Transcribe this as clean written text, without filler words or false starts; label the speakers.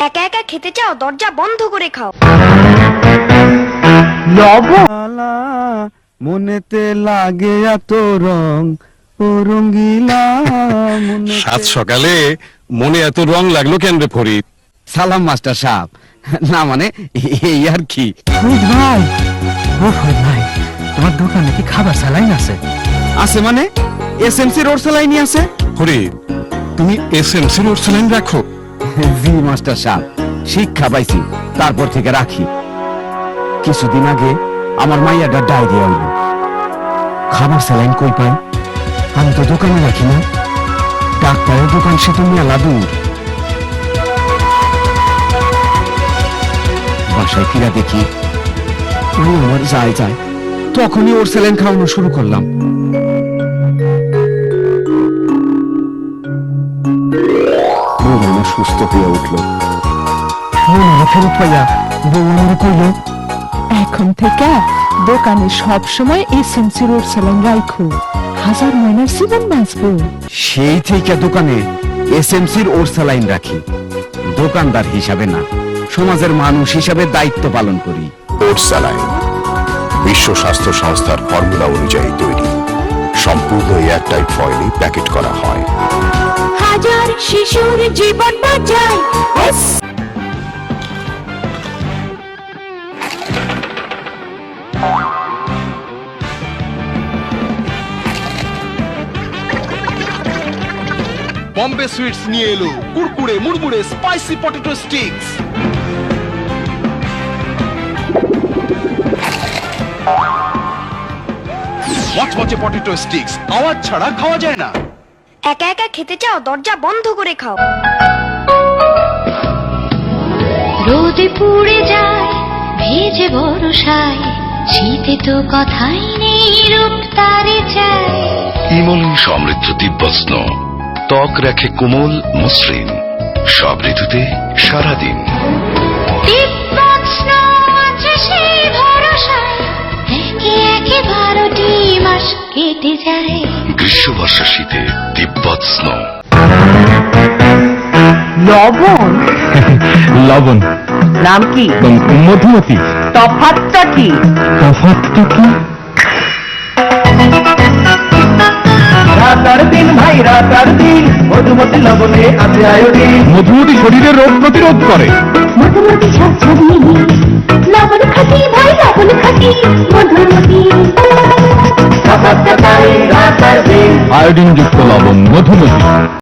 Speaker 1: একা একা খেতে চাও, দরজা বন্ধ করে খাও।
Speaker 2: মনেতে লাগে এত রং ও রঙ্গিলা
Speaker 3: সাত সকালে মনে এত রং লাগলো কেন রে ফরিদ?
Speaker 2: সালাম মাস্টার সাহেব। না মানে এই আর কি।
Speaker 4: ফরিদ ভাই, ও ফরিদ ভাই, তোমার দোকানে কি খাবার স্যালাইন আছে?
Speaker 2: আছে মানে এসএমসি রোড স্যালাইনই আছে।
Speaker 3: ফরিদ, তুমি এসএমসি রোড স্যালাইন রাখো?
Speaker 2: জি মাস্টার সাহেব, শিক্ষা পাইছি তারপর থেকে রাখি। কিছুদিন আগে আমার মাইয়াটা ডায়রিয়া হইল। খাবার স্যালাইন কই পাই? আমি তো দোকানে রাখি না। ডাক্তারের দোকান সে তো মেলা দূর। বাসায় ফিরা দেখি আমার যায় তখনই ওর স্যালাইন খাওয়ানো শুরু করলাম। আমার সুস্থ হয়ে উঠলো।
Speaker 4: ফেরত পাইয়া বউ আমার কইল, এখন থেকে দোকানে সব সময় এসএমসি রোড স্যালাইন রাখো, হাজার ময়নার জীবন বাঁচবো।
Speaker 2: সেই থেকে দোকানে এসএমসির ওর স্যালাইন রাখি। দোকানদার হিসাবে না, সমাজের মানুষ হিসাবে দায়িত্ব পালন করি।
Speaker 5: ওট স্যালাইন বিশ্ব স্বাস্থ্য সংস্থার ফর্মুলা অনুযায়ী তৈরি, সম্পূর্ণ এয়ারটাইট ফয়েলে প্যাকেট করা হয়।
Speaker 1: হাজার শিশুর জীবন বাঁচায়।
Speaker 6: বম্বে সুইটস নিয়ে এলো কুরকুরে মুড়মুড়ে স্পাইসি পটেটো স্টিক্স। মচমচে পটেটো স্টিক্স আওয়াজ ছাড়া খাওয়া যায় না।
Speaker 1: একা একা খেতে চাও, দরজা বন্ধ করে খাও।
Speaker 7: রোদে পুড়ে যায় ভেজে বরসায়, শীতে তো কথাই নেই, রূপ তারে চায়।
Speaker 8: ইমলিন সমৃদ্ধ দিব্যস্ন ত্বক রাখে কোমল মসৃণ, সব ঋতুতে সারাদিন।
Speaker 7: দিব্যস্ন আছে সেই ভরসায়, একে একে 12টি মাস কেটে যায়।
Speaker 8: গ্রীষ্ম বর্ষা শীতে দিব্যস্ন।
Speaker 9: লবণ
Speaker 4: লবণ
Speaker 9: নাম কি?
Speaker 4: মধুমতি।
Speaker 9: তফাৎটা কি?
Speaker 4: তফাৎটা কি?
Speaker 9: রাতার দিন ভাই রাতার দিন, মধুমতি লবণে আছে আয়োডিন।
Speaker 4: মধুমতি শরীরের রোগ প্রতিরোধ করে।
Speaker 7: মধুমতি ঝরঝরি লবণ খাটি ভাই, লবণ খাটি মধুমতি।
Speaker 9: তফাৎটা তাই রাতার দিন।
Speaker 4: আয়োডিন যুক্ত লবণ মধুমতি।